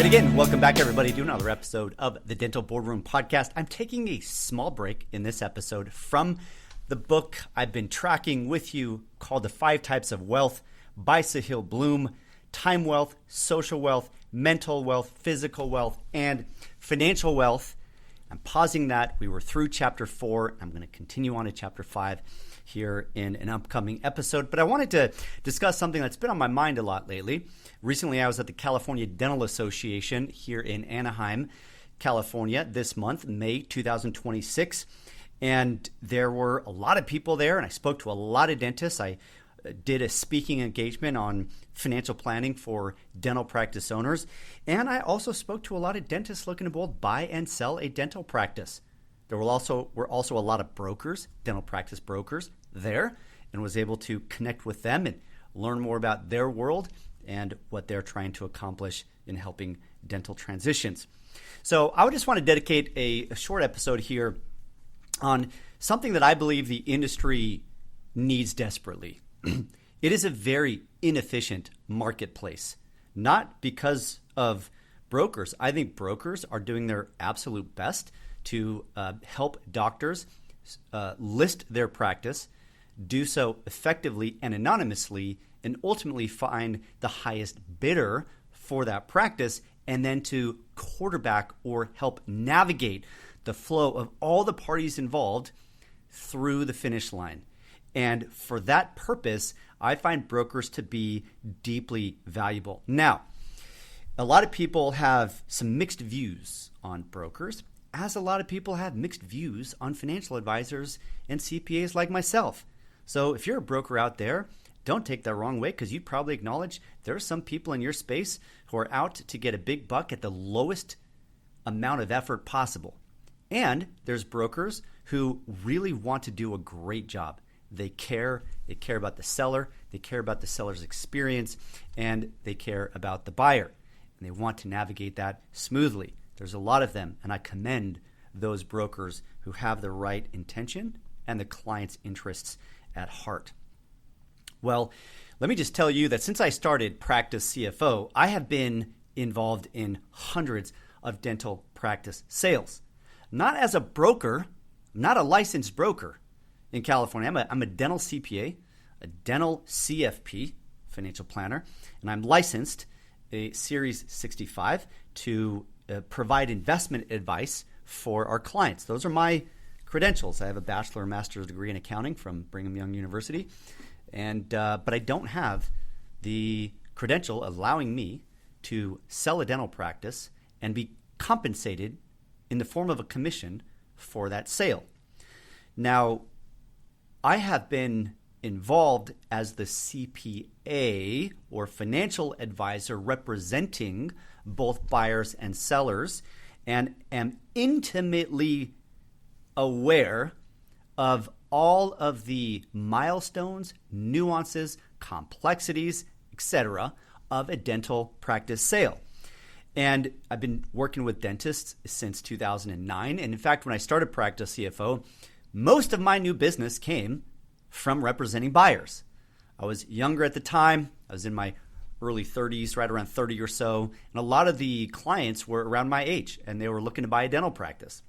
Yet again, welcome back everybody to another episode of the Dental Boardroom Podcast. I'm taking a small break in this episode from the book I've been tracking with you called The 5 Types of Wealth by Sahil Bloom. Time wealth, social wealth, mental wealth, physical wealth, and financial wealth. I'm pausing that. We were through chapter 4. I'm going to continue on to chapter 5 here in an upcoming episode. But I wanted to discuss something that's been on my mind a lot lately. Recently, I was at the California Dental Association here in Anaheim, California this month, May 2026. And there were a lot of people there, and I spoke to a lot of dentists. I did a speaking engagement on financial planning for dental practice owners. And I also spoke to a lot of dentists looking to both buy and sell a dental practice. There were also a lot of brokers, dental practice brokers there, and was able to connect with them and learn more about their world and what they're trying to accomplish in helping dental transitions. So I would just want to dedicate a short episode here on something that I believe the industry needs desperately. It is a very inefficient marketplace, not because of brokers. I think brokers are doing their absolute best to help doctors list their practice, do so effectively and anonymously, and ultimately find the highest bidder for that practice, and then to quarterback or help navigate the flow of all the parties involved through the finish line. And for that purpose, I find brokers to be deeply valuable. Now, a lot of people have some mixed views on brokers, as a lot of people have mixed views on financial advisors and CPAs like myself. So if you're a broker out there, don't take that wrong way, because you probably acknowledge there are some people in your space who are out to get a big buck at the lowest amount of effort possible. And there's brokers who really want to do a great job. They care about the seller, they care about the seller's experience, and they care about the buyer. And they want to navigate that smoothly. There's a lot of them, and I commend those brokers who have the right intention and the client's interests at heart. Well, let me just tell you that since I started Practice CFO, I have been involved in hundreds of dental practice sales. Not as a broker, I'm not a licensed broker in California. I'm a dental CPA, a dental CFP, financial planner, and I'm licensed a Series 65 to provide investment advice for our clients. Those are my credentials. I have a bachelor and master's degree in accounting from Brigham Young University, and but I don't have the credential allowing me to sell a dental practice and be compensated in the form of a commission for that sale. Now, I have been involved as the CPA or financial advisor representing both buyers and sellers, and am intimately aware of all of the milestones, nuances, complexities, etc. of a dental practice sale. And I've been working with dentists since 2009. And in fact, when I started Practice CFO, most of my new business came from representing buyers. I was younger at the time. I was in my early 30s, right around 30 or so. And a lot of the clients were around my age, and they were looking to buy a dental practice.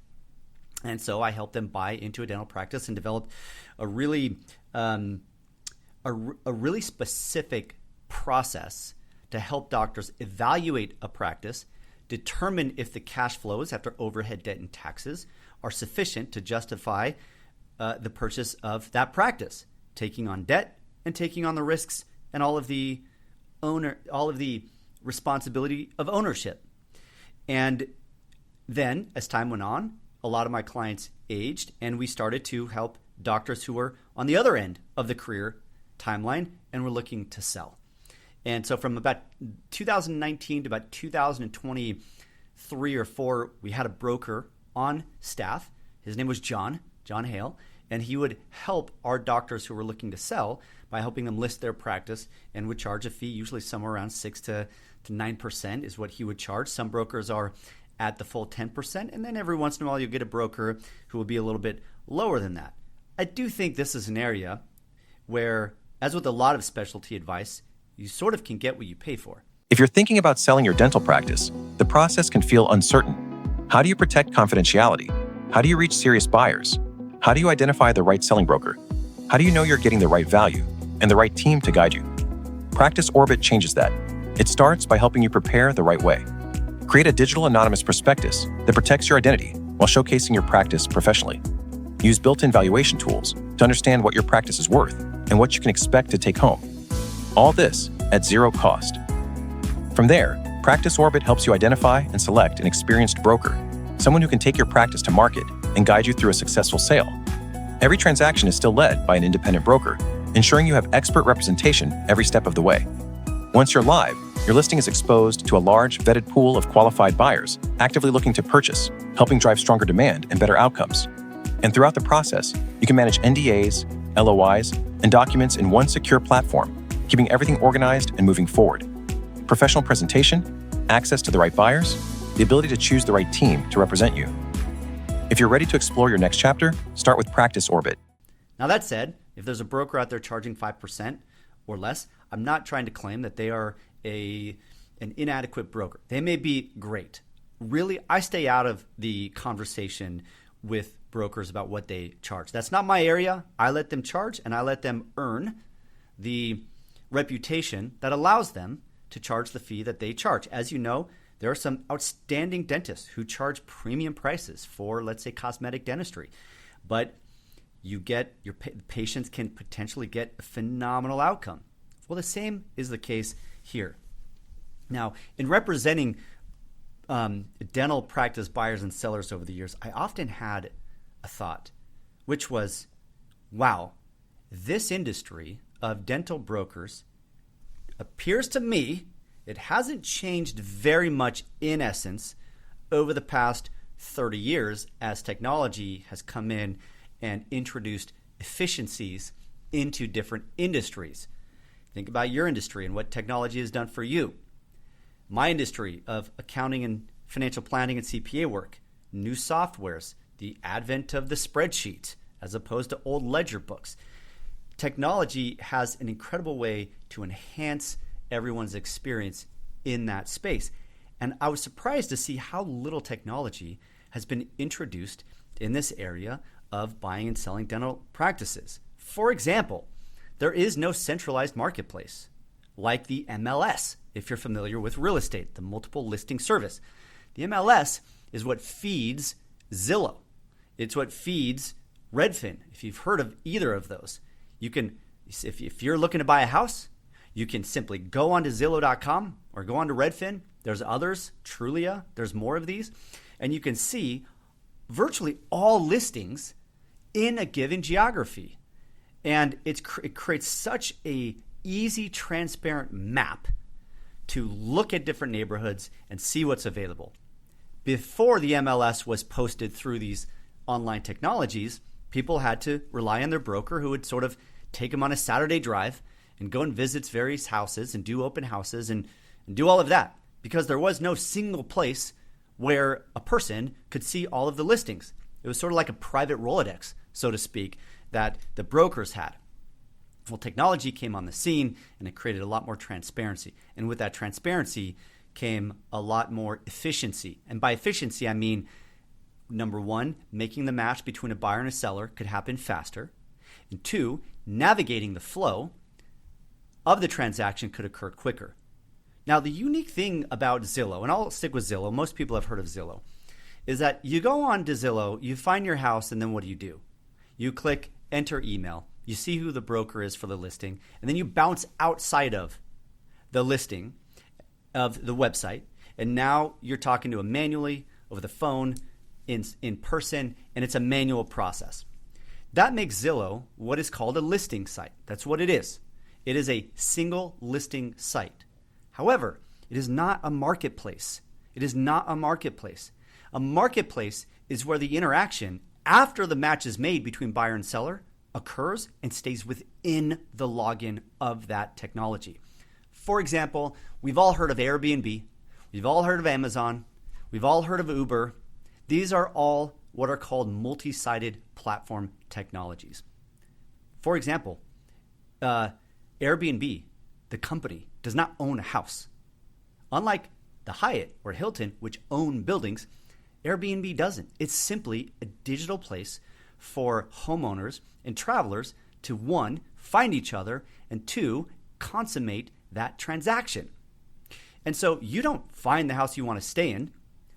And so I helped them buy into a dental practice and developed a really specific process to help doctors evaluate a practice, determine if the cash flows after overhead, debt, and taxes are sufficient to justify the purchase of that practice, taking on debt and taking on the risks and all of the responsibility of ownership. And then, as time went on, a lot of my clients aged, and we started to help doctors who were on the other end of the career timeline and were looking to sell. And so from about 2019 to about 2023 or 4, we had a broker on staff. His name was John Hale, and he would help our doctors who were looking to sell by helping them list their practice, and would charge a fee, usually somewhere around 6 to 9% is what he would charge. Some brokers are at the full 10%, and then every once in a while you'll get a broker who will be a little bit lower than that. I do think this is an area where, as with a lot of specialty advice, you sort of can get what you pay for. If you're thinking about selling your dental practice, the process can feel uncertain. How do you protect confidentiality? How do you reach serious buyers? How do you identify the right selling broker? How do you know you're getting the right value and the right team to guide you? Practice Orbit changes that. It starts by helping you prepare the right way. Create a digital anonymous prospectus that protects your identity while showcasing your practice professionally. Use built-in valuation tools to understand what your practice is worth and what you can expect to take home. All this at zero cost. From there, Practice Orbit helps you identify and select an experienced broker, someone who can take your practice to market and guide you through a successful sale. Every transaction is still led by an independent broker, ensuring you have expert representation every step of the way. Once you're live, your listing is exposed to a large, vetted pool of qualified buyers actively looking to purchase, helping drive stronger demand and better outcomes. And throughout the process, you can manage NDAs, LOIs, and documents in one secure platform, keeping everything organized and moving forward. Professional presentation, access to the right buyers, the ability to choose the right team to represent you. If you're ready to explore your next chapter, start with Practice Orbit. Now that said, if there's a broker out there charging 5% or less, I'm not trying to claim that they are an inadequate broker. They may be great. Really, I stay out of the conversation with brokers about what they charge. That's not my area. I let them charge and I let them earn the reputation that allows them to charge the fee that they charge. As you know, there are some outstanding dentists who charge premium prices for, let's say, cosmetic dentistry. But you get your patients can potentially get a phenomenal outcome. Well, the same is the case here. Now, in representing dental practice buyers and sellers over the years, I often had a thought, which was, wow, this industry of dental brokers appears to me it hasn't changed very much in essence over the past 30 years as technology has come in and introduced efficiencies into different industries. Think about your industry and what technology has done for you. My industry of accounting and financial planning and CPA work, new softwares, the advent of the spreadsheet as opposed to old ledger books. Technology has an incredible way to enhance everyone's experience in that space. And I was surprised to see how little technology has been introduced in this area of buying and selling dental practices. For example, there is no centralized marketplace like the MLS, if you're familiar with real estate, the multiple listing service. The MLS is what feeds Zillow. It's what feeds Redfin. If you've heard of either of those, you can, if you're looking to buy a house, you can simply go onto Zillow.com or go onto Redfin. There's others, Trulia, there's more of these. And you can see virtually all listings in a given geography. And it creates such a easy, transparent map to look at different neighborhoods and see what's available. Before the MLS was posted through these online technologies, people had to rely on their broker who would sort of take them on a Saturday drive and go and visit various houses and do open houses and do all of that because there was no single place where a person could see all of the listings. It was sort of like a private Rolodex, so to speak, that the brokers had. Well, technology came on the scene and it created a lot more transparency. And with that transparency came a lot more efficiency. And by efficiency, I mean, number one, making the match between a buyer and a seller could happen faster. And two, navigating the flow of the transaction could occur quicker. Now, the unique thing about Zillow, and I'll stick with Zillow, most people have heard of Zillow, is that you go on to Zillow, you find your house, and then what do? You click enter email, you see who the broker is for the listing, and then you bounce outside of the listing of the website, and now you're talking to them manually, over the phone, in person, and it's a manual process. That makes Zillow what is called a listing site. That's what it is. It is a single listing site. However, it is not a marketplace. It is not a marketplace. A marketplace is where the interaction after the match is made between buyer and seller occurs and stays within the login of that technology. For example, we've all heard of Airbnb. We've all heard of Amazon. We've all heard of Uber. These are all what are called multi-sided platform technologies. For example, Airbnb, the company, does not own a house. Unlike the Hyatt or Hilton, which own buildings, Airbnb doesn't. It's simply a digital place for homeowners and travelers to, one, find each other, and two, consummate that transaction. And so you don't find the house you want to stay in,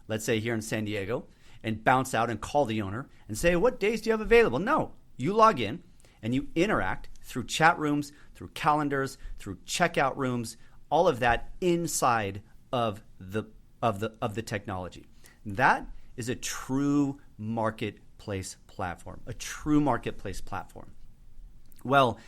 let's say here in San Diego, and bounce out and call the owner and say, what days do you have available? No, you log in and you interact through chat rooms, through calendars, through checkout rooms, all of that inside of the technology. That is a true marketplace platform, a true marketplace platform. Well,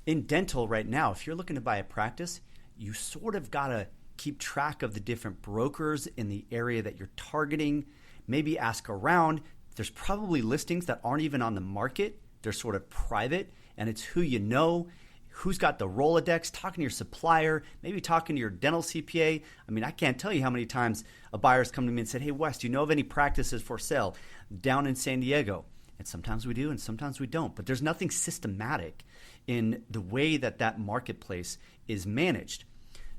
in dental right now, if you're looking to buy a practice, you sort of got to keep track of the different brokers in the area that you're targeting. Maybe ask around. There's probably listings that aren't even on the market. They're sort of private, and it's who you know, who's got the Rolodex, talking to your supplier, maybe talking to your dental CPA. I mean, I can't tell you how many times a buyer's come to me and said, hey, Wes, do you know of any practices for sale down in San Diego? And sometimes we do and sometimes we don't. But there's nothing systematic in the way that that marketplace is managed.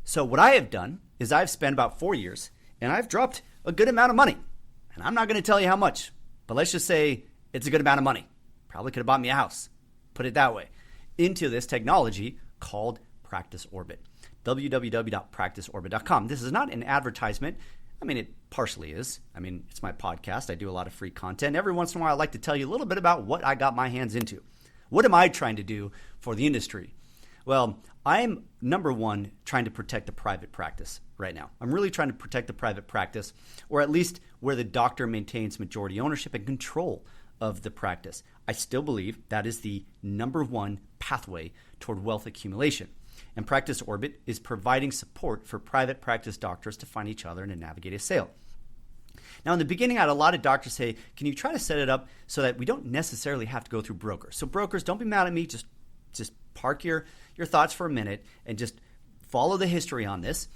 So what I have done is I've spent about 4 years and I've dropped a good amount of money. And I'm not going to tell you how much, but let's just say it's a good amount of money. Probably could have bought me a house, put it that way, into this technology called Practice Orbit. www.practiceorbit.com. This is not an advertisement. I mean, it partially is. I mean, it's my podcast. I do a lot of free content. Every once in a while, I like to tell you a little bit about what I got my hands into. What am I trying to do for the industry? Well, I'm, number one, trying to protect the private practice right now. I'm really trying to protect the private practice, or at least where the doctor maintains majority ownership and control of the practice. I still believe that is the number one pathway toward wealth accumulation. And Practice Orbit is providing support for private practice doctors to find each other and to navigate a sale. Now, in the beginning, I had a lot of doctors say, can you try to set it up so that we don't necessarily have to go through brokers? So brokers, don't be mad at me. Just park your thoughts for a minute and just follow the history on this.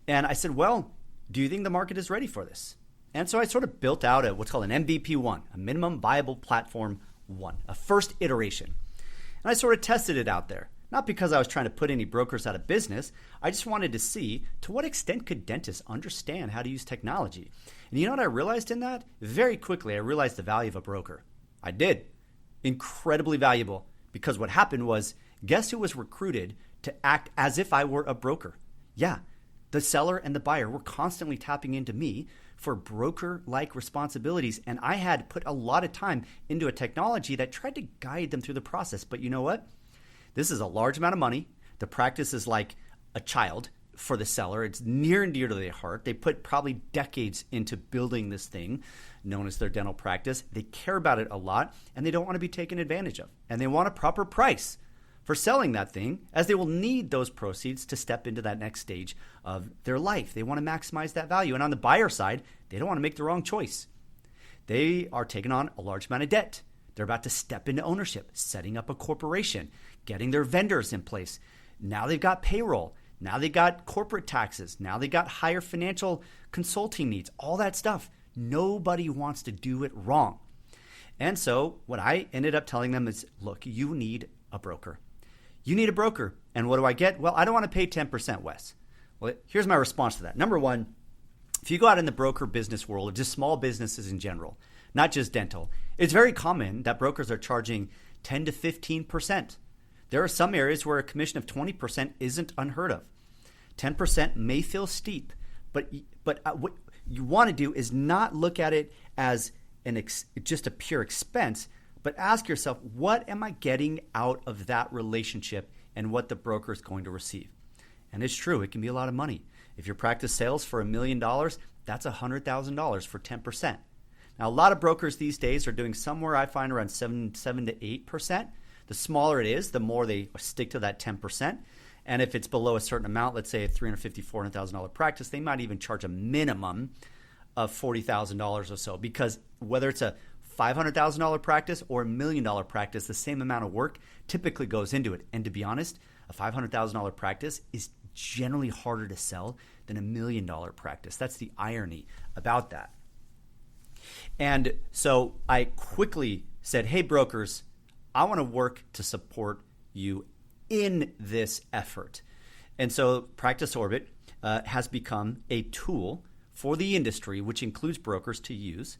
And I said, well, do you think the market is ready for this? And so I sort of built out what's called an MVP 1, a minimum viable platform 1, a first iteration. And I sort of tested it out there. Not because I was trying to put any brokers out of business. I just wanted to see to what extent could dentists understand how to use technology. And you know what I realized in that? Very quickly, I realized the value of a broker. I did. Incredibly valuable. Because what happened was, guess who was recruited to act as if I were a broker? Yeah, the seller and the buyer were constantly tapping into me for broker-like responsibilities. And I had put a lot of time into a technology that tried to guide them through the process. But you know what? This is a large amount of money. The practice is like a child for the seller. It's near and dear to their heart. They put probably decades into building this thing known as their dental practice. They care about it a lot, and they don't want to be taken advantage of. And they want a proper price for selling that thing, as they will need those proceeds to step into that next stage of their life. They want to maximize that value. And on the buyer side, they don't want to make the wrong choice. They are taking on a large amount of debt. They're about to step into ownership, setting up a corporation, getting their vendors in place. Now they've got payroll. Now they got corporate taxes. Now they got higher financial consulting needs, all that stuff. Nobody wants to do it wrong. And so what I ended up telling them is, look, you need a broker. You need a broker. And what do I get? Well, I don't want to pay 10%, Wes. Well, here's my response to that. Number one, if you go out in the broker business world, or just small businesses in general, not just dental, it's very common that brokers are charging 10 to 15%. There are some areas where a commission of 20% isn't unheard of. 10% may feel steep, but what you want to do is not look at it as just a pure expense, but ask yourself, what am I getting out of that relationship and what the broker is going to receive? And it's true, it can be a lot of money. If your practice sells for $1 million, that's $100,000 for 10%. Now, a lot of brokers these days are doing somewhere, I find, around 7 to 8%. The smaller it is, the more they stick to that 10%. And if it's below a certain amount, let's say a $350,000, $400,000 practice, they might even charge a minimum of $40,000 or so. Because whether it's a $500,000 practice or $1 million practice, the same amount of work typically goes into it. And to be honest, a $500,000 practice is generally harder to sell than $1 million practice. That's the irony about that. And so I quickly said, hey, brokers, I want to work to support you in this effort. And so Practice Orbit has become a tool for the industry, which includes brokers, to use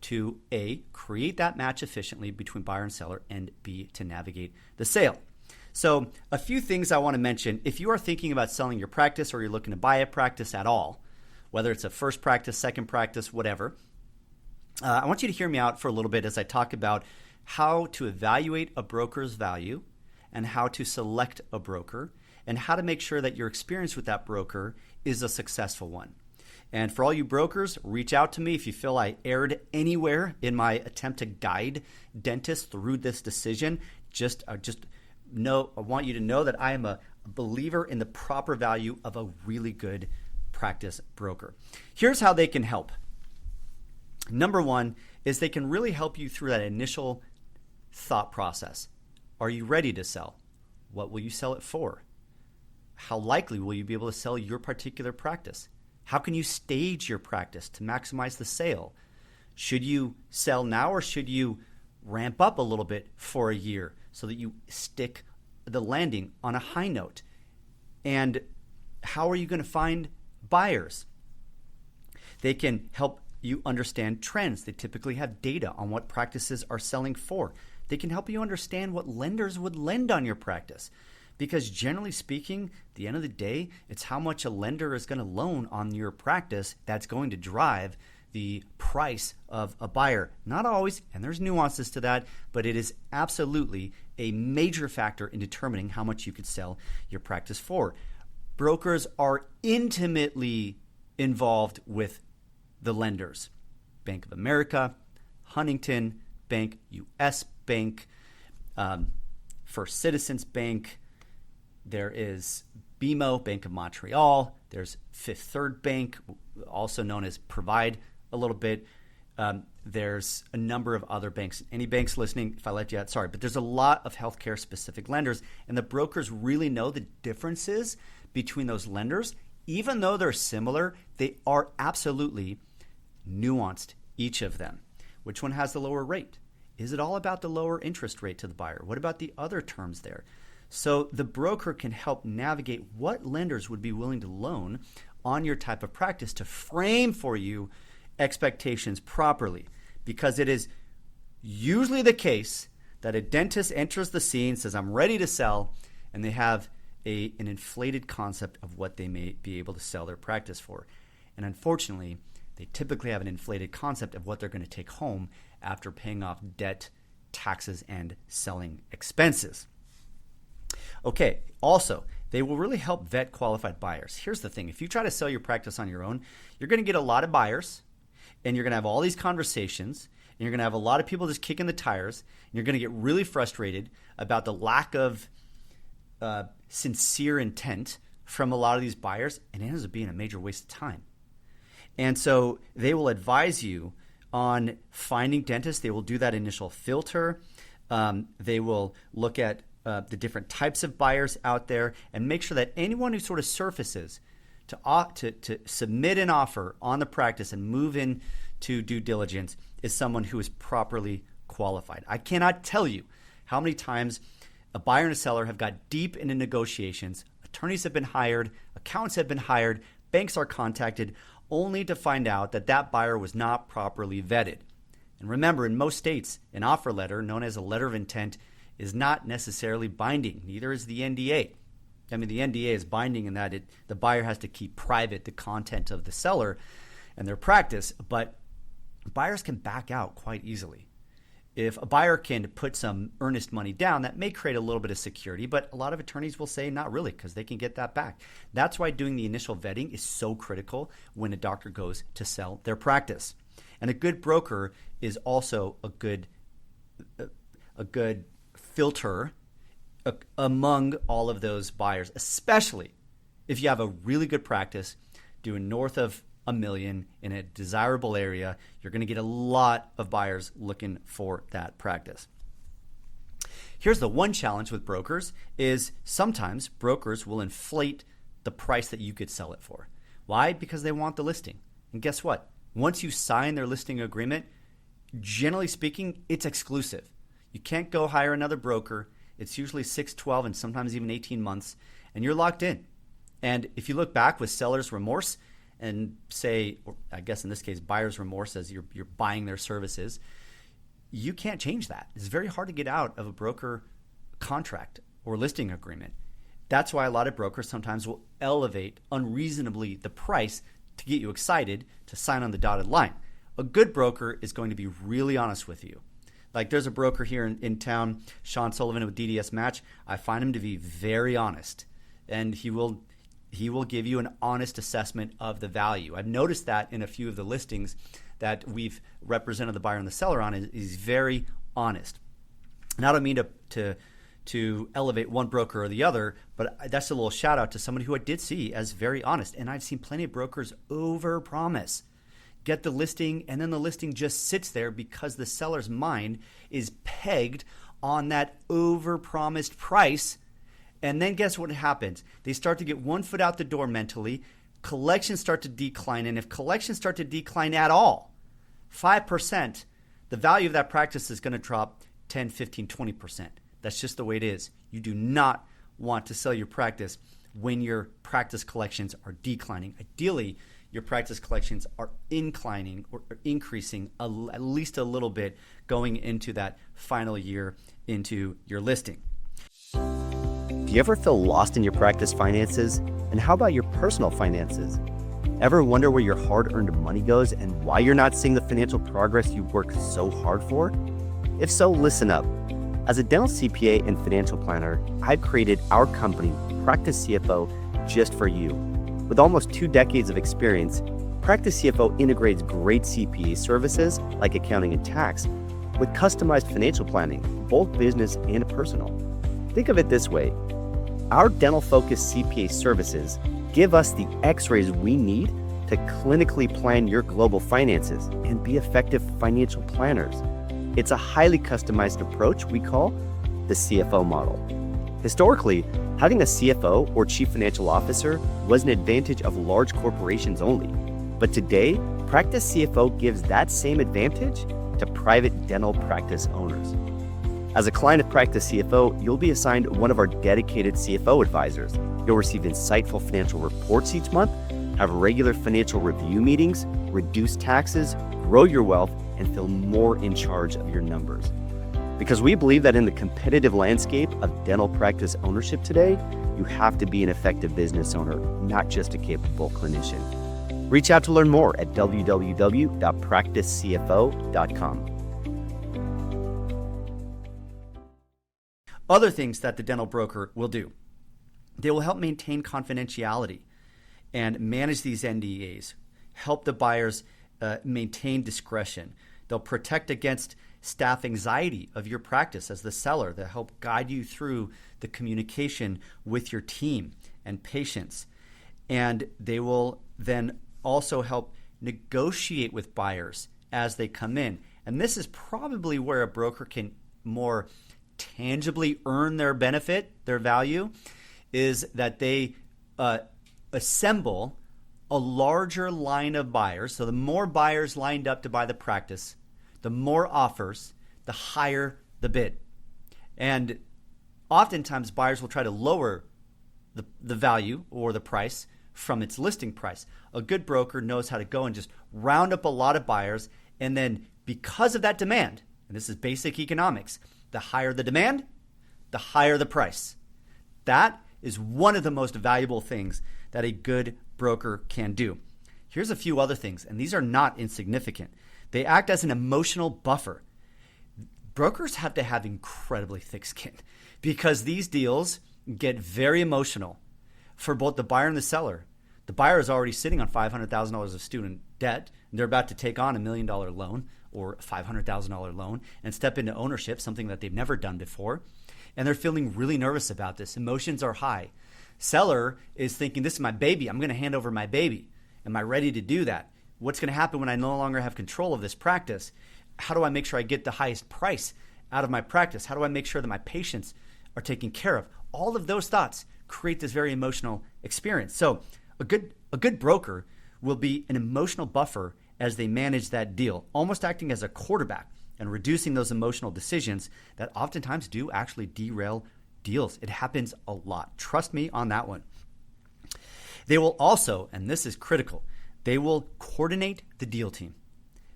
to A, create that match efficiently between buyer and seller, and B, to navigate the sale. So a few things I want to mention. If you are thinking about selling your practice or you're looking to buy a practice at all, whether it's a first practice, second practice, whatever, I want you to hear me out for a little bit as I talk about how to evaluate a broker's value and how to select a broker and how to make sure that your experience with that broker is a successful one. And for all you brokers, reach out to me if you feel I erred anywhere in my attempt to guide dentists through this decision. I want you to know that I am a believer in the proper value of a really good practice broker. Here's how they can help. Number one is they can really help you through that initial thought process. Are you ready to sell? What will you sell it for? How likely will you be able to sell your particular practice? How can you stage your practice to maximize the sale? Should you sell now or should you ramp up a little bit for a year so that you stick the landing on a high note? And how are you going to find buyers? They can help you understand trends. They typically have data on what practices are selling for. They can help you understand what lenders would lend on your practice. Because generally speaking, at the end of the day, it's how much a lender is going to loan on your practice that's going to drive the price of a buyer. Not always, and there's nuances to that, but it is absolutely a major factor in determining how much you could sell your practice for. Brokers are intimately involved with the lenders. Bank of America, Huntington Bank, U.S. Bank, First Citizens Bank. There is BMO, Bank of Montreal. There's Fifth Third Bank, also known as Provide a little bit. There's a number of other banks. Any banks listening, if I left you out, sorry. But there's a lot of healthcare specific lenders, and the brokers really know the differences between those lenders. Even though they're similar, they are absolutely nuanced, each of them. Which one has the lower rate? Is it all about the lower interest rate to the buyer? What about the other terms there? So the broker can help navigate what lenders would be willing to loan on your type of practice to frame for you expectations properly. Because it is usually the case that a dentist enters the scene, says, I'm ready to sell, and they have an inflated concept of what they may be able to sell their practice for. And unfortunately, they typically have an inflated concept of what they're going to take home after paying off debt, taxes, and selling expenses. Okay, also, they will really help vet qualified buyers. Here's the thing. If you try to sell your practice on your own, you're going to get a lot of buyers, and you're going to have all these conversations, and you're going to have a lot of people just kicking the tires, and you're going to get really frustrated about the lack of sincere intent from a lot of these buyers, and it ends up being a major waste of time. And so they will advise you on finding dentists. They will do that initial filter. They will look at the different types of buyers out there and make sure that anyone who sort of surfaces to submit an offer on the practice and move in to due diligence is someone who is properly qualified. I cannot tell you how many times a buyer and a seller have got deep into negotiations. Attorneys have been hired, accountants have been hired, banks are contacted, only to find out that that buyer was not properly vetted. And remember, in most states, an offer letter, known as a letter of intent, is not necessarily binding. Neither is the NDA. I mean, the NDA is binding in that the buyer has to keep private the content of the seller and their practice, but buyers can back out quite easily. If a buyer can put some earnest money down, that may create a little bit of security, but a lot of attorneys will say not really because they can get that back. That's why doing the initial vetting is so critical when a doctor goes to sell their practice. And a good broker is also a good filter among all of those buyers, especially if you have a really good practice doing north of $1 million in a desirable area. You're going to get a lot of buyers looking for that practice. Here's the one challenge with brokers is sometimes brokers will inflate the price that you could sell it for. Why? Because they want the listing. And guess what? Once you sign their listing agreement, generally speaking, it's exclusive. You can't go hire another broker. It's usually 6, 12, and sometimes even 18 months, and you're locked in. And if you look back with seller's remorse and say, or I guess in this case, buyer's remorse as you're buying their services, you can't change that. It's very hard to get out of a broker contract or listing agreement. That's why a lot of brokers sometimes will elevate unreasonably the price to get you excited to sign on the dotted line. A good broker is going to be really honest with you. Like there's a broker here in town, Sean Sullivan with DDS Match. I find him to be very honest, and he will give you an honest assessment of the value. I've noticed that in a few of the listings that we've represented the buyer and the seller on is very honest. And I don't mean to elevate one broker or the other, but that's a little shout out to somebody who I did see as very honest. And I've seen plenty of brokers overpromise, get the listing, and then the listing just sits there because the seller's mind is pegged on that overpromised price. And then guess what happens? They start to get one foot out the door mentally. Collections start to decline. And if collections start to decline at all, 5%, the value of that practice is going to drop 10, 15, 20%. That's just the way it is. You do not want to sell your practice when your practice collections are declining. Ideally, your practice collections are inclining or increasing at least a little bit going into that final year into your listing. Do you ever feel lost in your practice finances? And how about your personal finances? Ever wonder where your hard-earned money goes and why you're not seeing the financial progress you worked so hard for? If so, listen up. As a dental CPA and financial planner, I've created our company, Practice CFO, just for you. With almost 2 decades of experience, Practice CFO integrates great CPA services like accounting and tax with customized financial planning, both business and personal. Think of it this way. Our dental-focused CPA services give us the x-rays we need to clinically plan your global finances and be effective financial planners. It's a highly customized approach we call the CFO model. Historically, having a CFO or Chief Financial Officer was an advantage of large corporations only. But today, Practice CFO gives that same advantage to private dental practice owners. As a client of Practice CFO, you'll be assigned one of our dedicated CFO advisors. You'll receive insightful financial reports each month, have regular financial review meetings, reduce taxes, grow your wealth, and feel more in charge of your numbers. Because we believe that in the competitive landscape of dental practice ownership today, you have to be an effective business owner, not just a capable clinician. Reach out to learn more at www.practicecfo.com. Other things that the dental broker will do. They will help maintain confidentiality and manage these NDAs, help the buyers maintain discretion. They'll protect against staff anxiety of your practice as the seller. They'll help guide you through the communication with your team and patients. And they will then also help negotiate with buyers as they come in. And this is probably where a broker can more tangibly earn their benefit, their value, is that they assemble a larger line of buyers. So the more buyers lined up to buy the practice, the more offers, the higher the bid. And oftentimes buyers will try to lower the value or the price from its listing price. A good broker knows how to go and just round up a lot of buyers, and then because of that demand, and this is basic economics, the higher the demand, the higher the price. That is one of the most valuable things that a good broker can do. Here's a few other things, and these are not insignificant. They act as an emotional buffer. Brokers have to have incredibly thick skin because these deals get very emotional for both the buyer and the seller. The buyer is already sitting on $500,000 of student debt, and they're about to take on $1 million loan or a $500,000 loan and step into ownership, something that they've never done before. And they're feeling really nervous about this. Emotions are high. Seller is thinking, this is my baby. I'm going to hand over my baby. Am I ready to do that? What's going to happen when I no longer have control of this practice? How do I make sure I get the highest price out of my practice? How do I make sure that my patients are taken care of? All of those thoughts create this very emotional experience. So a good broker will be an emotional buffer as they manage that deal, almost acting as a quarterback and reducing those emotional decisions that oftentimes do actually derail deals. It happens a lot. Trust me on that one. They will also, and this is critical, they will coordinate the deal team.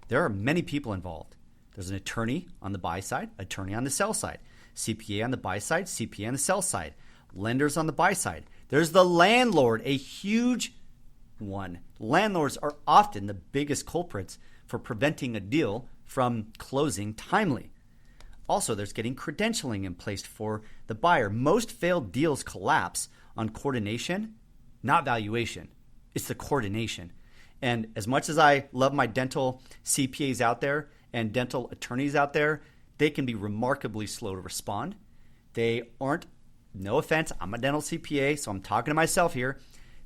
There are many people involved. There's an attorney on the buy side, attorney on the sell side, CPA on the buy side, CPA on the sell side, lenders on the buy side. There's the landlord, a huge one. Landlords are often the biggest culprits for preventing a deal from closing timely. Also, there's getting credentialing in place for the buyer. Most failed deals collapse on coordination, not valuation. It's the coordination. And as much as I love my dental CPAs out there and dental attorneys out there, they can be remarkably slow to respond. They aren't, no offense, I'm a dental CPA, so I'm talking to myself here.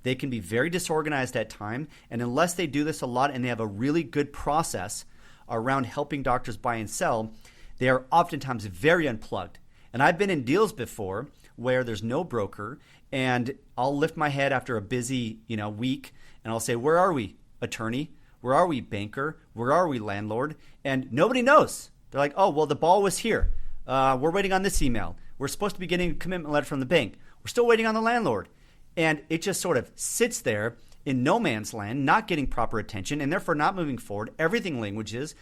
They can be very disorganized at times, and unless they do this a lot and they have a really good process around helping doctors buy and sell, they are oftentimes very unplugged. And I've been in deals before where there's no broker, and I'll lift my head after a busy, week, and I'll say, "Where are we, attorney? Where are we, banker? Where are we, landlord?" And nobody knows. They're like, "Oh, well, the ball was here. We're waiting on this email. We're supposed to be getting a commitment letter from the bank. We're still waiting on the landlord." And it just sort of sits there in no man's land, not getting proper attention, and therefore not moving forward. Everything languishes.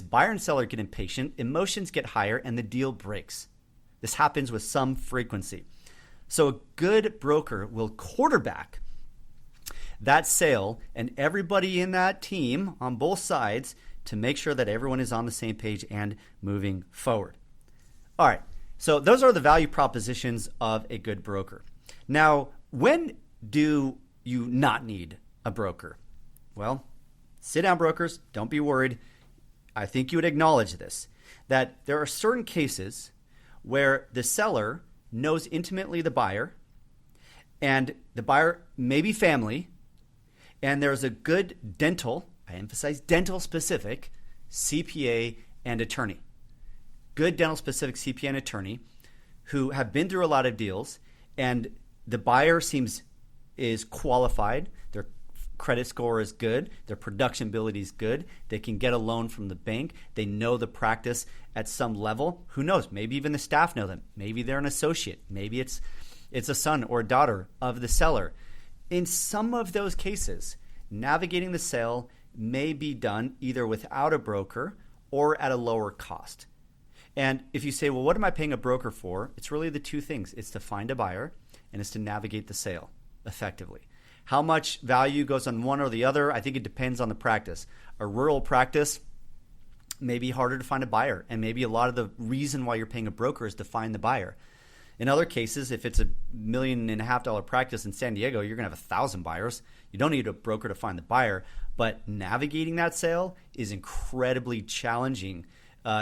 Buyer and seller get impatient. Emotions get higher, and the deal breaks. This happens with some frequency. So a good broker will quarterback that sale and everybody in that team on both sides to make sure that everyone is on the same page and moving forward. All right, so those are the value propositions of a good broker. Now, when do you not need a broker? Well, sit down, brokers. Don't be worried. I think you would acknowledge this, that there are certain cases where the seller knows intimately the buyer, and the buyer may be family, and there's a good dental, I emphasize dental specific, CPA and attorney. Good dental specific CPA and attorney who have been through a lot of deals, and the buyer is qualified, their credit score is good, their production ability is good, they can get a loan from the bank, they know the practice at some level. Who knows? Maybe even the staff know them. Maybe they're an associate. Maybe it's a son or a daughter of the seller. In some of those cases, navigating the sale may be done either without a broker or at a lower cost. And if you say, well, what am I paying a broker for? It's really the two things. It's to find a buyer and it's to navigate the sale effectively. How much value goes on one or the other? I think it depends on the practice. A rural practice may be harder to find a buyer, and maybe a lot of the reason why you're paying a broker is to find the buyer. In other cases, if it's $1.5 million practice in San Diego, you're going to have 1,000 buyers. You don't need a broker to find the buyer, but navigating that sale is incredibly challenging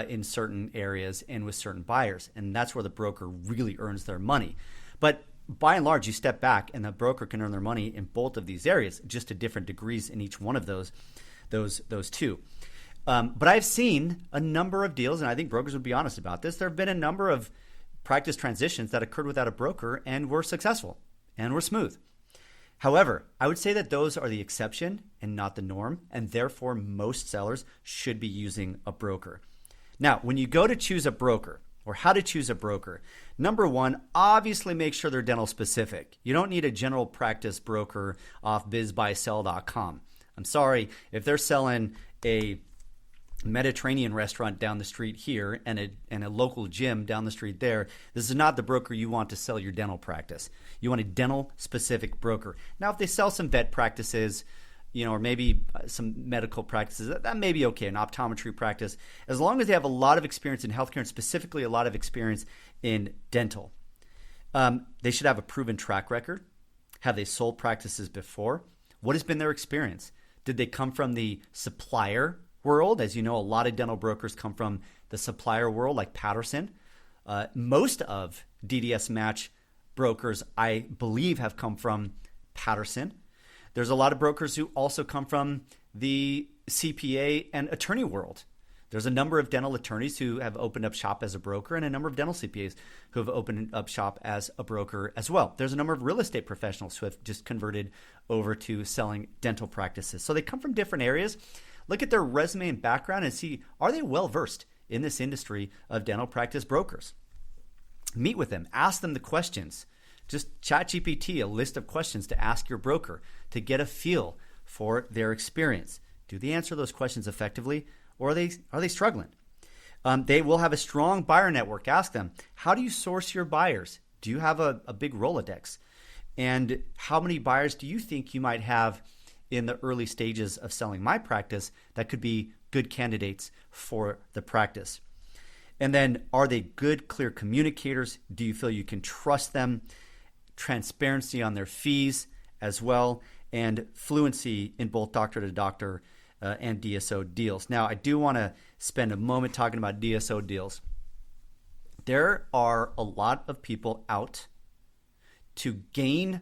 in certain areas and with certain buyers, and that's where the broker really earns their money. But by and large, you step back and the broker can earn their money in both of these areas, just to different degrees in each one of those two. But I've seen a number of deals, and I think brokers would be honest about this. There have been a number of practice transitions that occurred without a broker and were successful and were smooth. However, I would say that those are the exception and not the norm, and therefore most sellers should be using a broker. Now, when you go to choose a broker, or how to choose a broker, number one, obviously make sure they're dental specific. You don't need a general practice broker off bizbuysell.com. I'm sorry, if they're selling a Mediterranean restaurant down the street here and a local gym down the street there, this is not the broker you want to sell your dental practice. You want a dental specific broker. Now, if they sell some vet practices, or maybe some medical practices, that may be okay, an optometry practice, as long as they have a lot of experience in healthcare and specifically a lot of experience in dental. They should have a proven track record. Have they sold practices before? What has been their experience? Did they come from the supplier world? As you know, a lot of dental brokers come from the supplier world, like Patterson. Most of DDS Match brokers, I believe, have come from Patterson. There's a lot of brokers who also come from the CPA and attorney world. There's a number of dental attorneys who have opened up shop as a broker and a number of dental CPAs who have opened up shop as a broker as well. There's a number of real estate professionals who have just converted over to selling dental practices. So they come from different areas. Look at their resume and background and see, are they well-versed in this industry of dental practice brokers? Meet with them. Ask them the questions. just ChatGPT a list of questions to ask your broker to get a feel for their experience. Do they answer those questions effectively, or are they struggling? They will have a strong buyer network. Ask them, how do you source your buyers? Do you have a big Rolodex? And how many buyers do you think you might have in the early stages of selling my practice that could be good candidates for the practice? And then, are they good, clear communicators? Do you feel you can trust them? Transparency on their fees as well, and fluency in both doctor-to-doctor and DSO deals. Now, I do want to spend a moment talking about DSO deals. There are a lot of people out to gain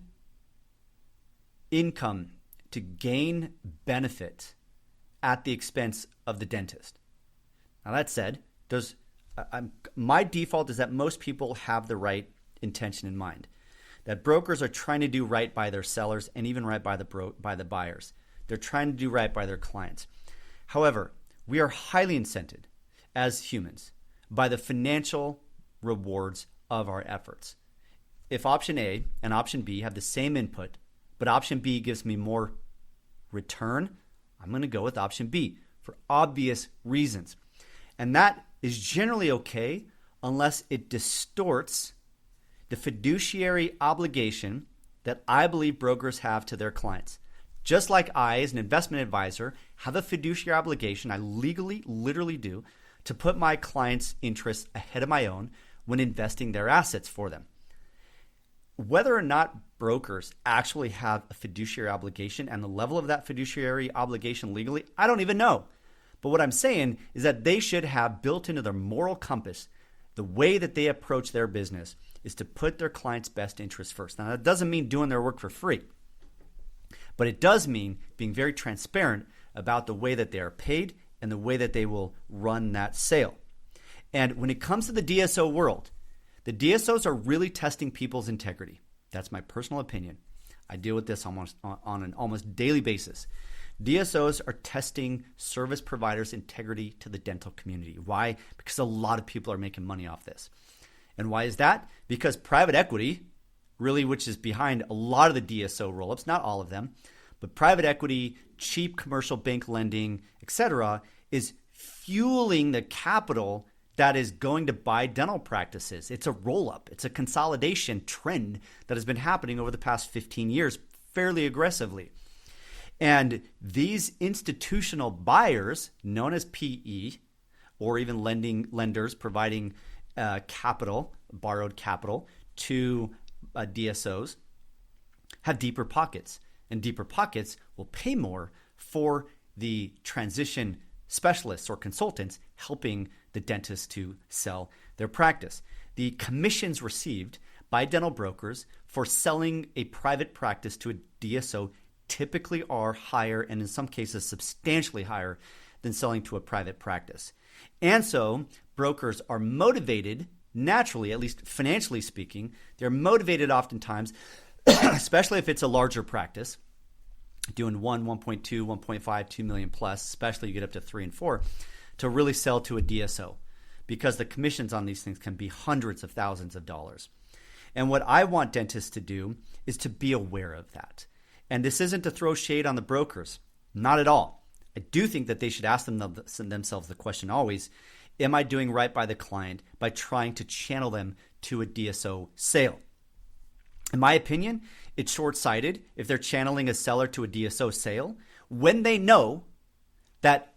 income, to gain benefit at the expense of the dentist. Now, that said, my default is that most people have the right intention in mind, that brokers are trying to do right by their sellers and even right by the buyers. They're trying to do right by their clients. However, we are highly incented as humans by the financial rewards of our efforts. If option A and option B have the same input, but option B gives me more return, I'm going to go with option B for obvious reasons. And that is generally okay unless it distorts the fiduciary obligation that I believe brokers have to their clients. Just like I, as an investment advisor, have a fiduciary obligation, I legally, literally do, to put my clients' interests ahead of my own when investing their assets for them. Whether or not brokers actually have a fiduciary obligation and the level of that fiduciary obligation legally, I don't even know. But what I'm saying is that they should have built into their moral compass the way that they approach their business is to put their clients' best interests first. Now, that doesn't mean doing their work for free, but it does mean being very transparent about the way that they are paid and the way that they will run that sale. And when it comes to the DSO world, the DSOs are really testing people's integrity. That's my personal opinion. I deal with this on an almost daily basis. DSOs are testing service providers' integrity to the dental community. Why? Because a lot of people are making money off this. And why is that? Because private equity, really, which is behind a lot of the DSO roll-ups, not all of them, but private equity, cheap commercial bank lending, etc., is fueling the capital that is going to buy dental practices. It's a roll-up. It's a consolidation trend that has been happening over the past 15 years fairly aggressively. And these institutional buyers, known as PE, or even lenders providing capital, borrowed capital to DSOs, have deeper pockets. And deeper pockets will pay more for the transition specialists or consultants helping the dentist to sell their practice. The commissions received by dental brokers for selling a private practice to a DSO typically are higher, and in some cases substantially higher, than selling to a private practice. And so brokers are motivated naturally, at least financially speaking, they're motivated oftentimes, especially if it's a larger practice, doing 1.2, 1.5, 2 million plus, especially you get up to 3 and 4, to really sell to a DSO, because the commissions on these things can be hundreds of thousands of dollars. And what I want dentists to do is to be aware of that. And this isn't to throw shade on the brokers, not at all. I do think that they should ask themselves the question always, am I doing right by the client by trying to channel them to a DSO sale? In my opinion, it's short-sighted if they're channeling a seller to a DSO sale when they know that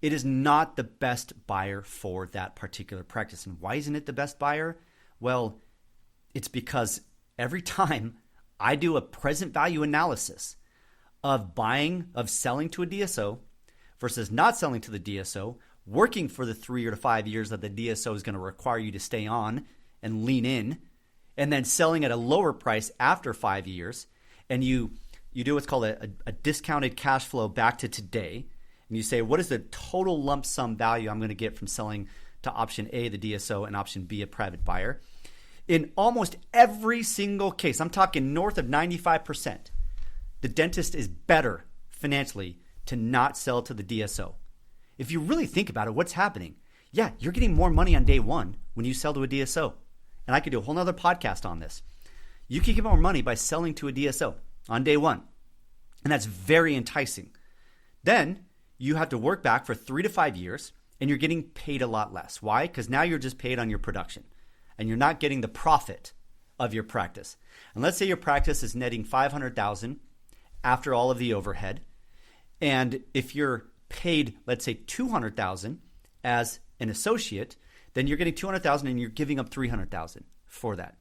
it is not the best buyer for that particular practice. And why isn't it the best buyer? Well, it's because every time I do a present value analysis of selling to a DSO versus not selling to the DSO, working for the 3 or 5 years that the DSO is going to require you to stay on and lean in, and then selling at a lower price after 5 years, and you do what's called a discounted cash flow back to today, and you say, what is the total lump sum value I'm going to get from selling to option A, the DSO, and option B, a private buyer? In almost every single case, I'm talking north of 95%, the dentist is better financially to not sell to the DSO. If you really think about it, what's happening? Yeah, you're getting more money on day one when you sell to a DSO. and I could do a whole nother podcast on this. You can get more money by selling to a DSO on day one. And that's very enticing. Then you have to work back for 3 to 5 years and you're getting paid a lot less. Why? Because now you're just paid on your production and you're not getting the profit of your practice. And let's say your practice is netting $500,000 after all of the overhead. And if you're paid, let's say $200,000 as an associate, then you're getting $200,000 and you're giving up $300,000 for that.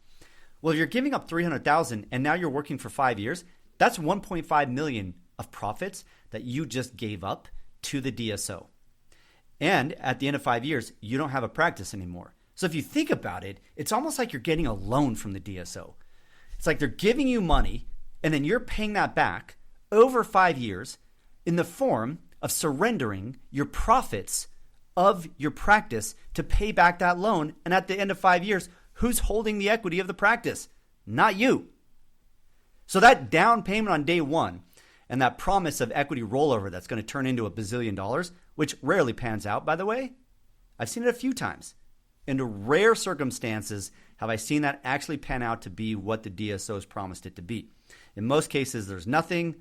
Well, you're giving up $300,000 and now you're working for 5 years. That's $1.5 million of profits that you just gave up to the DSO. And at the end of 5 years, you don't have a practice anymore. So if you think about it, it's almost like you're getting a loan from the DSO. It's like they're giving you money and then you're paying that back over 5 years in the form of surrendering your profits of your practice to pay back that loan. And at the end of 5 years, who's holding the equity of the practice? Not you. So that down payment on day one and that promise of equity rollover that's going to turn into $1 bazillion, which rarely pans out, by the way, I've seen it a few times. In rare circumstances have I seen that actually pan out to be what the DSOs promised it to be. In most cases, there's nothing,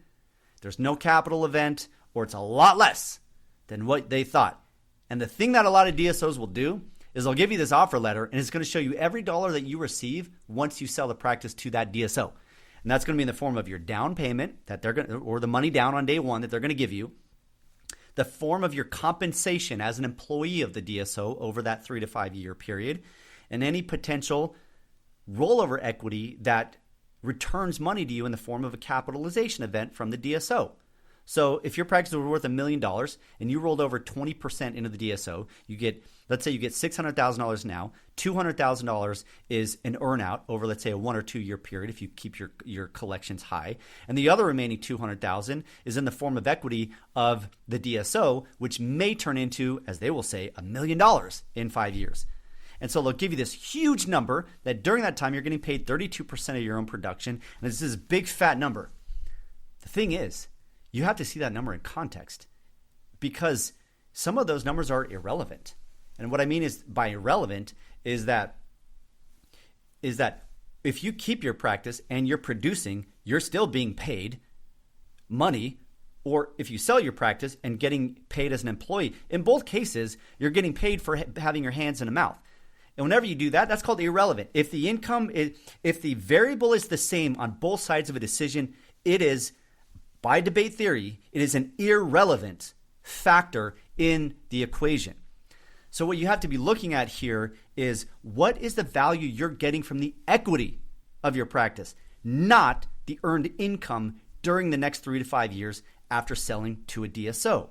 there's no capital event, or it's a lot less than what they thought. And the thing that a lot of DSOs will do is they'll give you this offer letter and it's going to show you every dollar that you receive once you sell the practice to that DSO. And that's going to be in the form of your down payment that they're going to, or the money down on day one that they're going to give you, the form of your compensation as an employee of the DSO over that 3 to 5 year period, and any potential rollover equity that returns money to you in the form of a capitalization event from the DSO. So if your practice was worth $1 million and you rolled over 20% into the DSO, you get, let's say you get $600,000 now, $200,000 is an earnout over, let's say, a 1 or 2 year period if you keep your collections high. And the other remaining $200,000 is in the form of equity of the DSO, which may turn into, as they will say, $1 million in 5 years. And so they'll give you this huge number that during that time you're getting paid 32% of your own production. And it's this big fat number. The thing is, you have to see that number in context because some of those numbers are irrelevant. And what I mean is by irrelevant is that if you keep your practice and you're producing, you're still being paid money. Or if you sell your practice and getting paid as an employee, in both cases, you're getting paid for having your hands in a mouth. And whenever you do that, that's called irrelevant. If the variable is the same on both sides of a decision, it is, by debate theory, it is an irrelevant factor in the equation. So what you have to be looking at here is what is the value you're getting from the equity of your practice, not the earned income during the next 3 to 5 years after selling to a DSO.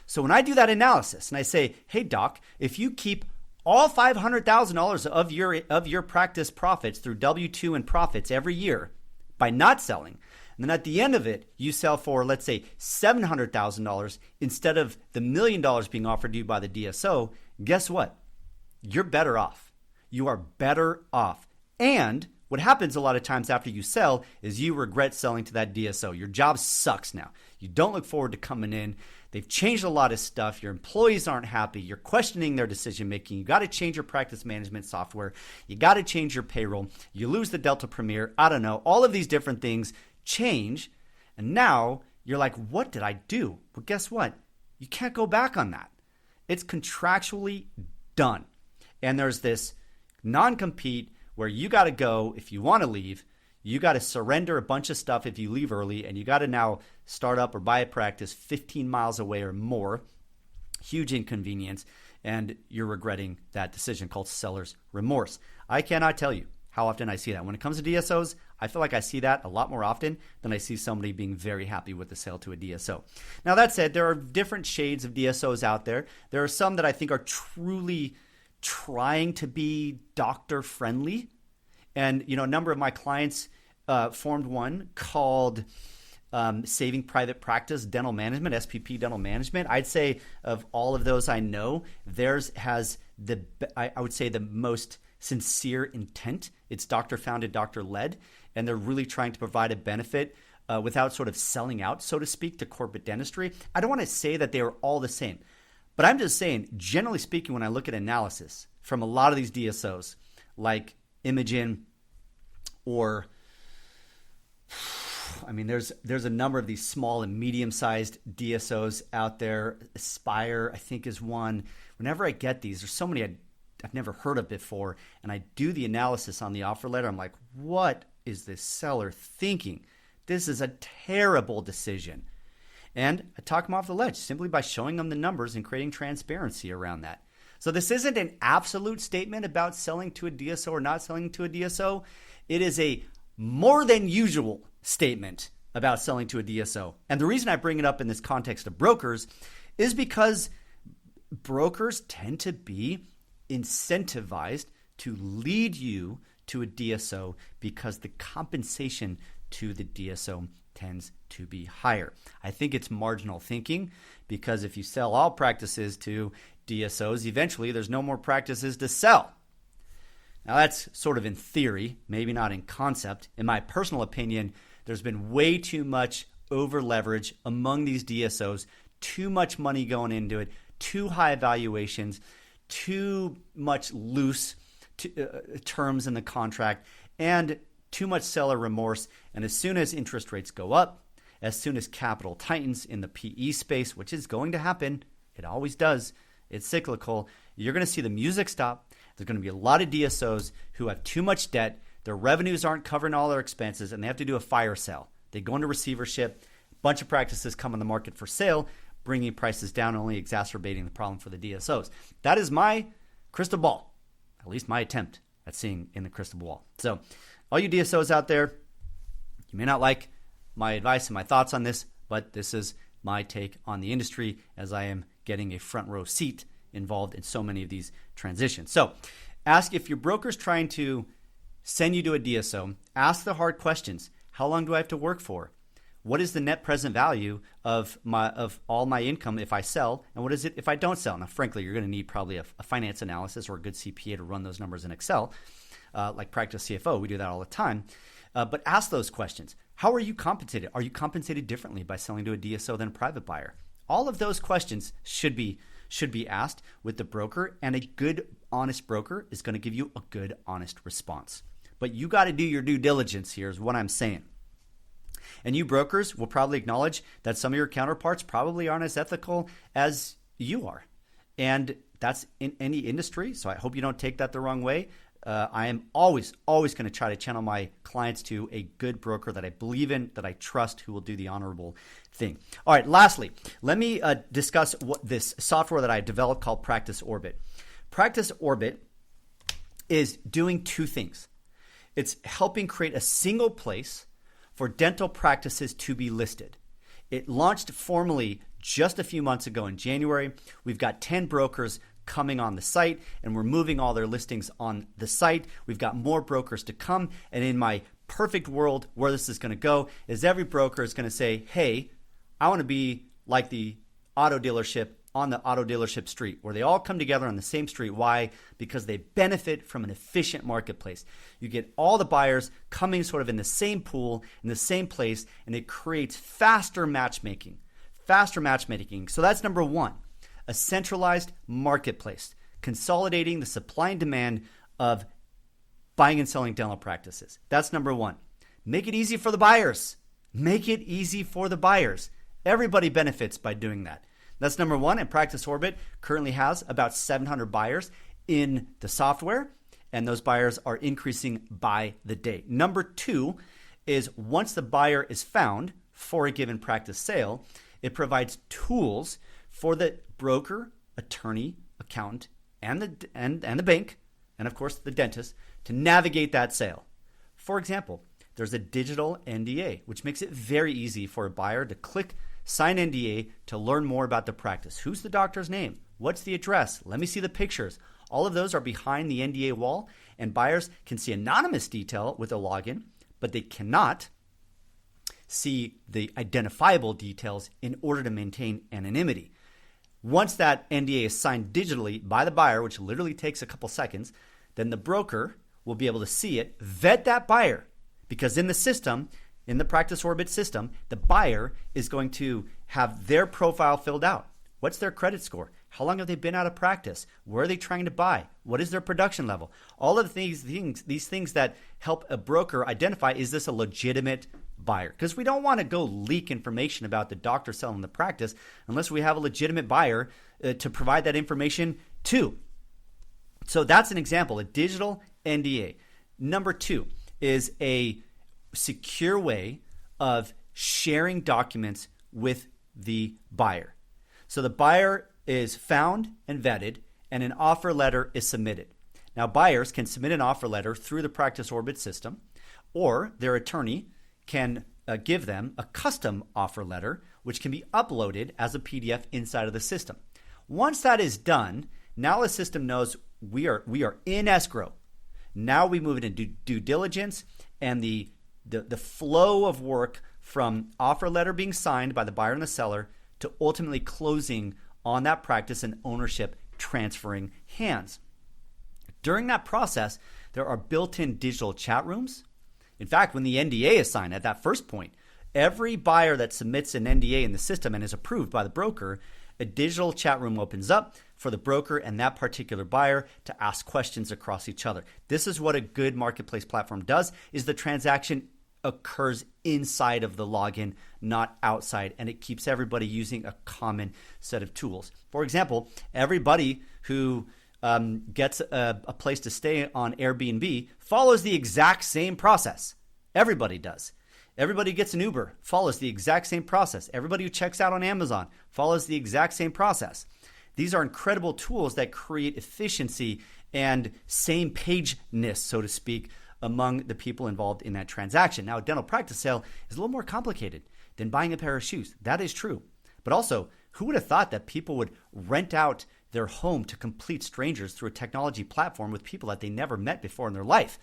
So when I do that analysis and I say, hey, doc, if you keep all $500,000 of your practice profits through W-2 and profits every year by not selling, and then at the end of it, you sell for, let's say, $700,000 instead of the $1 million being offered to you by the DSO, guess what? You're better off. You are better off. And what happens a lot of times after you sell is you regret selling to that DSO. Your job sucks now. You don't look forward to coming in. They've changed a lot of stuff. Your employees aren't happy. You're questioning their decision making. You got to change your practice management software. You got to change your payroll. You lose the Delta Premier. I don't know. All of these different things change. And now you're like, what did I do? Well, guess what? You can't go back on that. It's contractually done. And there's this non-compete where you got to go if you want to leave. You got to surrender a bunch of stuff if you leave early, and you got to now start up or buy a practice 15 miles away or more. Huge inconvenience, and you're regretting that decision called seller's remorse. I cannot tell you how often I see that. When it comes to DSOs, I feel like I see that a lot more often than I see somebody being very happy with the sale to a DSO. Now, that said, there are different shades of DSOs out there. There are some that I think are truly trying to be doctor-friendly. And, a number of my clients formed one called Saving Private Practice Dental Management, SPP Dental Management. I'd say of all of those I know, theirs has I would say the most sincere intent. It's doctor-founded, doctor-led, and they're really trying to provide a benefit without sort of selling out, so to speak, to corporate dentistry. I don't want to say that they are all the same, but I'm just saying, generally speaking, when I look at analysis from a lot of these DSOs, like Imogen, or there's a number of these small and medium-sized DSOs out there. Aspire, I think, is one. Whenever I get these, there's so many I've never heard of before, and I do the analysis on the offer letter. I'm like, what is this seller thinking? This is a terrible decision. And I talk them off the ledge simply by showing them the numbers and creating transparency around that. So this isn't an absolute statement about selling to a DSO or not selling to a DSO. It is a more than usual statement about selling to a DSO. And the reason I bring it up in this context of brokers is because brokers tend to be incentivized to lead you to a DSO because the compensation to the DSO tends to be higher. I think it's marginal thinking, because if you sell all practices to DSOs, eventually there's no more practices to sell. Now that's sort of in theory, maybe not in concept. In my personal opinion, there's been way too much over leverage among these DSOs, too much money going into it, too high valuations, too much loose terms in the contract, and too much seller remorse. And as soon as interest rates go up, as soon as capital tightens in the PE space, which is going to happen, it always does, it's cyclical, you're going to see the music stop. There's going to be a lot of DSOs who have too much debt, their revenues aren't covering all their expenses, and they have to do a fire sale. They go into receivership, a bunch of practices come on the market for sale, bringing prices down, only exacerbating the problem for the DSOs. That is my crystal ball, at least my attempt at seeing in the crystal ball. So all you DSOs out there, you may not like my advice and my thoughts on this, but this is my take on the industry, as I am getting a front row seat involved in so many of these transitions. So ask, if your broker's trying to send you to a DSO, ask the hard questions. How long do I have to work for? What is the net present value of all my income if I sell? And what is it if I don't sell? Now, frankly, you're going to need probably a finance analysis or a good CPA to run those numbers in Excel. Like Practice CFO, we do that all the time. But ask those questions. How are you compensated? Are you compensated differently by selling to a DSO than a private buyer? All of those questions should be asked with the broker, and a good, honest broker is going to give you a good, honest response. But you got to do your due diligence here is what I'm saying. And you brokers will probably acknowledge that some of your counterparts probably aren't as ethical as you are. And that's in any industry, so I hope you don't take that the wrong way. I am always going to try to channel my clients to a good broker that I believe in, that I trust, who will do the honorable thing. All right, lastly, let me discuss what this software that I developed called Practice Orbit. Practice Orbit is doing two things. It's helping create a single place for dental practices to be listed. It launched formally just a few months ago in January. We've got 10 brokers coming on the site, and we're moving all their listings on the site. We've got more brokers to come, and in my perfect world, where this is going to go is every broker is going to say, hey, I want to be like the auto dealership on the auto dealership street, where they all come together on the same street. Why? Because they benefit from an efficient marketplace. You get all the buyers coming sort of in the same pool, in the same place, and it creates faster matchmaking. So that's number one, a centralized marketplace, consolidating the supply and demand of buying and selling dental practices. That's number one. Make it easy for the buyers. Everybody benefits by doing that. That's number one, and Practice Orbit currently has about 700 buyers in the software, and those buyers are increasing by the day. Number two is once the buyer is found for a given practice sale, it provides tools for the broker, attorney, accountant, and the bank, and of course the dentist, to navigate that sale. For example, there's a digital NDA, which makes it very easy for a buyer to click sign NDA to learn more about the practice. Who's the doctor's name? What's the address? Let me see the pictures. All of those are behind the NDA wall, and buyers can see anonymous detail with a login, but they cannot see the identifiable details in order to maintain anonymity. Once that NDA is signed digitally by the buyer, which literally takes a couple seconds, then the broker will be able to see it, vet that buyer, because in the system, in the Practice Orbit system, the buyer is going to have their profile filled out. What's their credit score? How long have they been out of practice? Where are they trying to buy? What is their production level? All of these things that help a broker identify, is this a legitimate buyer? Because we don't want to go leak information about the doctor selling the practice unless we have a legitimate buyer to provide that information to. So that's an example, a digital NDA. Number 2 is a secure way of sharing documents with the buyer. So the buyer is found and vetted, and an offer letter is submitted. Now, buyers can submit an offer letter through the Practice Orbit system, or their attorney can give them a custom offer letter, which can be uploaded as a PDF inside of the system. Once that is done, now the system knows we are in escrow. Now we move it into due diligence, and the flow of work from offer letter being signed by the buyer and the seller to ultimately closing on that practice and ownership transferring hands. During that process, there are built-in digital chat rooms. In fact, when the NDA is signed at that first point, every buyer that submits an NDA in the system and is approved by the broker, a digital chat room opens up for the broker and that particular buyer to ask questions across each other. This is what a good marketplace platform does, is the transaction occurs inside of the login, not outside, and it keeps everybody using a common set of tools. For example, everybody who gets a place to stay on Airbnb follows the exact same process. Everybody does. Everybody who gets an Uber follows the exact same process. Everybody who checks out on Amazon follows the exact same process. These are incredible tools that create efficiency and same pageness, so to speak, among the people involved in that transaction. Now, a dental practice sale is a little more complicated than buying a pair of shoes. That is true. But also, who would have thought that people would rent out their home to complete strangers through a technology platform with people that they never met before in their life?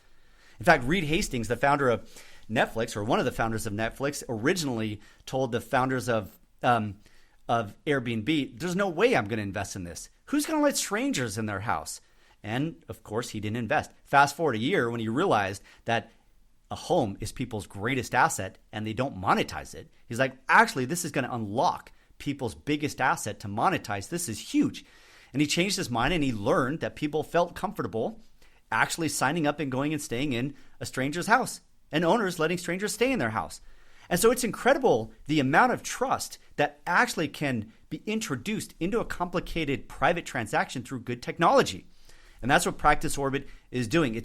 In fact, Reed Hastings, the founder of Netflix, or one of the founders of Netflix, originally told the founders of Airbnb, there's no way I'm going to invest in this. Who's going to let strangers in their house? And of course, he didn't invest. Fast forward a year when he realized that a home is people's greatest asset and they don't monetize it. He's like, actually, this is going to unlock people's biggest asset to monetize. This is huge. And he changed his mind and he learned that people felt comfortable actually signing up and going and staying in a stranger's house, and owners letting strangers stay in their house. And so it's incredible the amount of trust that actually can be introduced into a complicated private transaction through good technology. And that's what Practice Orbit is doing.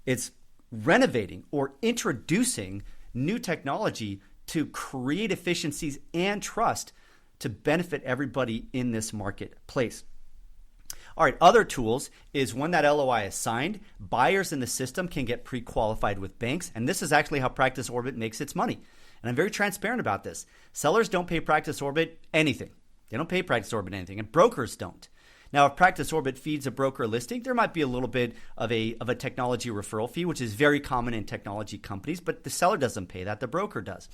It's renovating or introducing new technology to create efficiencies and trust to benefit everybody in this marketplace. All right, other tools is when that LOI is signed, buyers in the system can get pre-qualified with banks. And this is actually how Practice Orbit makes its money. And I'm very transparent about this. Sellers don't pay Practice Orbit anything. They don't pay Practice Orbit anything, and brokers don't. Now, if Practice Orbit feeds a broker listing, there might be a little bit of a technology referral fee, which is very common in technology companies, but the seller doesn't pay that, the broker does.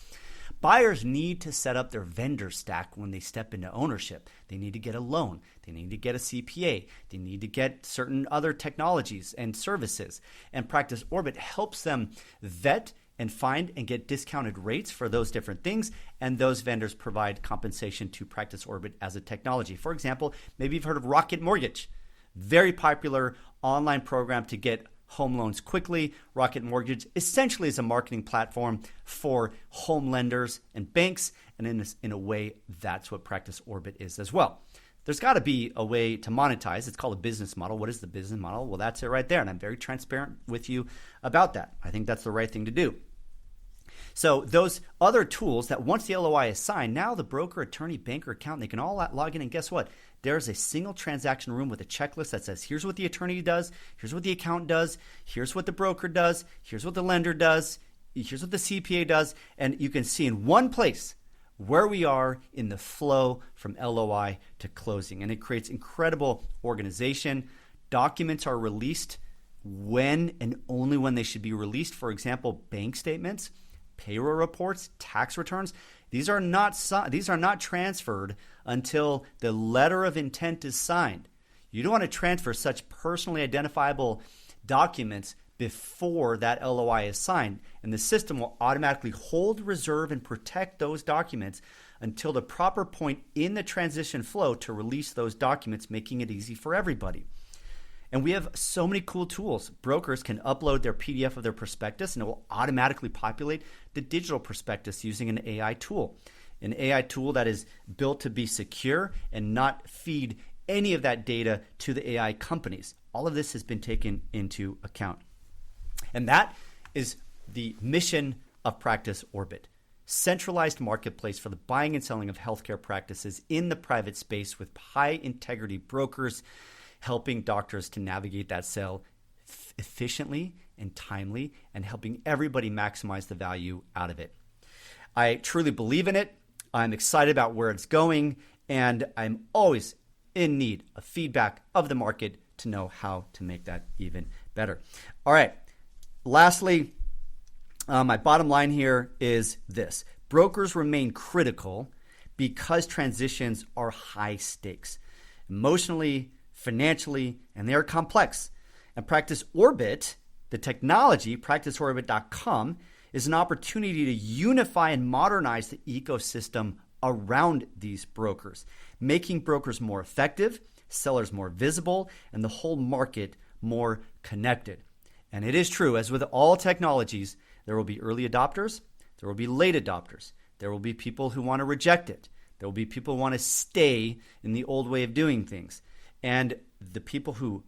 Buyers need to set up their vendor stack when they step into ownership. They need to get a loan. They need to get a CPA. They need to get certain other technologies and services. And Practice Orbit helps them vet and find and get discounted rates for those different things, and those vendors provide compensation to Practice Orbit as a technology. For example, maybe you've heard of Rocket Mortgage, very popular online program to get home loans quickly. Rocket Mortgage essentially is a marketing platform for home lenders and banks, and in a way, that's what Practice Orbit is as well. There's got to be a way to monetize. It's called a business model. What is the business model? Well, that's it right there, and I'm very transparent with you about that. I think that's the right thing to do. So those other tools that once the LOI is signed, now the broker, attorney, banker, accountant, they can all log in, and guess what? There's a single transaction room with a checklist that says, here's what the attorney does, here's what the accountant does, here's what the broker does, here's what the lender does, here's what the CPA does, and you can see in one place where we are in the flow from LOI to closing. And it creates incredible organization. Documents are released when and only when they should be released. For example, bank statements, payroll reports, tax returns. These are not transferred until the letter of intent is signed. You don't want to transfer such personally identifiable documents before that LOI is signed, and the system will automatically hold, reserve, and protect those documents until the proper point in the transition flow to release those documents, making it easy for everybody. And we have so many cool tools. Brokers can upload their PDF of their prospectus, and it will automatically populate the digital prospectus using an AI tool. An AI tool that is built to be secure and not feed any of that data to the AI companies. All of this has been taken into account. And that is the mission of Practice Orbit. Centralized marketplace for the buying and selling of healthcare practices in the private space with high integrity brokers helping doctors to navigate that sale efficiently and timely and helping everybody maximize the value out of it. I truly believe in it. I'm excited about where it's going, and I'm always in need of feedback of the market to know how to make that even better. All right. Lastly, my bottom line here is this. Brokers remain critical because transitions are high stakes, emotionally, financially, and they are complex. And Practice Orbit, the technology, practiceorbit.com, is an opportunity to unify and modernize the ecosystem around these brokers, making brokers more effective, sellers more visible, and the whole market more connected. And it is true, as with all technologies, there will be early adopters, there will be late adopters, there will be people who want to reject it, there will be people who want to stay in the old way of doing things. And the people who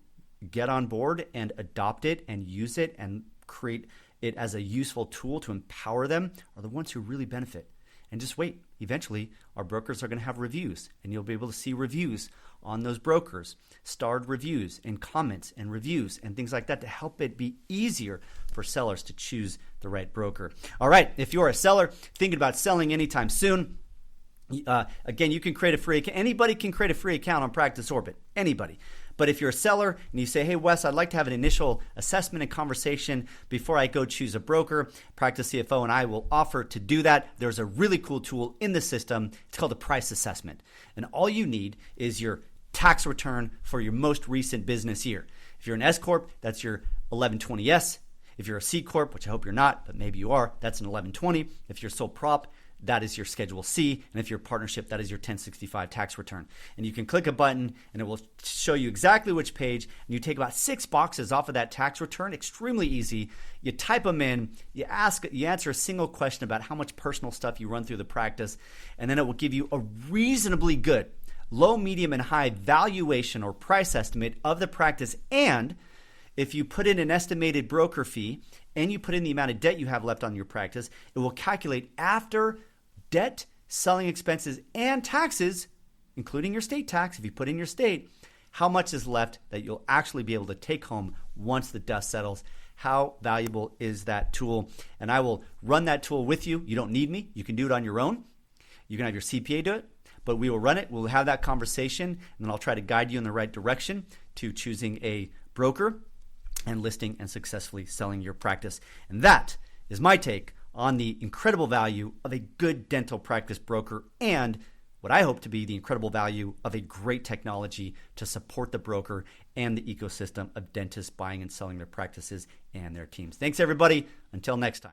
get on board and adopt it and use it and create it as a useful tool to empower them are the ones who really benefit. And just wait. Eventually, our brokers are going to have reviews, and you'll be able to see reviews on those brokers, starred reviews and comments and reviews and things like that to help it be easier for sellers to choose the right broker. All right, if you're a seller thinking about selling anytime soon, again, you can create a free account. Anybody can create a free account on Practice Orbit. Anybody. But if you're a seller and you say, hey, Wes, I'd like to have an initial assessment and conversation before I go choose a broker, Practice CFO and I will offer to do that. There's a really cool tool in the system. It's called a price assessment. And all you need is your tax return for your most recent business year. If you're an S Corp, that's your 1120S. If you're a C Corp, which I hope you're not, but maybe you are, that's an 1120. If you're sole prop, that is your Schedule C. And if you're a partnership, that is your 1065 tax return. And you can click a button and it will show you exactly which page. And you take about 6 boxes off of that tax return. Extremely easy. You type them in, you answer a single question about how much personal stuff you run through the practice. And then it will give you a reasonably good low, medium, and high valuation or price estimate of the practice. And if you put in an estimated broker fee and you put in the amount of debt you have left on your practice, it will calculate after debt, selling expenses, and taxes, including your state tax, if you put in your state, how much is left that you'll actually be able to take home once the dust settles. How valuable is that tool? And I will run that tool with you. You don't need me. You can do it on your own. You can have your CPA do it, but we will run it. We'll have that conversation, and then I'll try to guide you in the right direction to choosing a broker and listing and successfully selling your practice. And that is my take on the incredible value of a good dental practice broker and what I hope to be the incredible value of a great technology to support the broker and the ecosystem of dentists buying and selling their practices and their teams. Thanks, everybody. Until next time.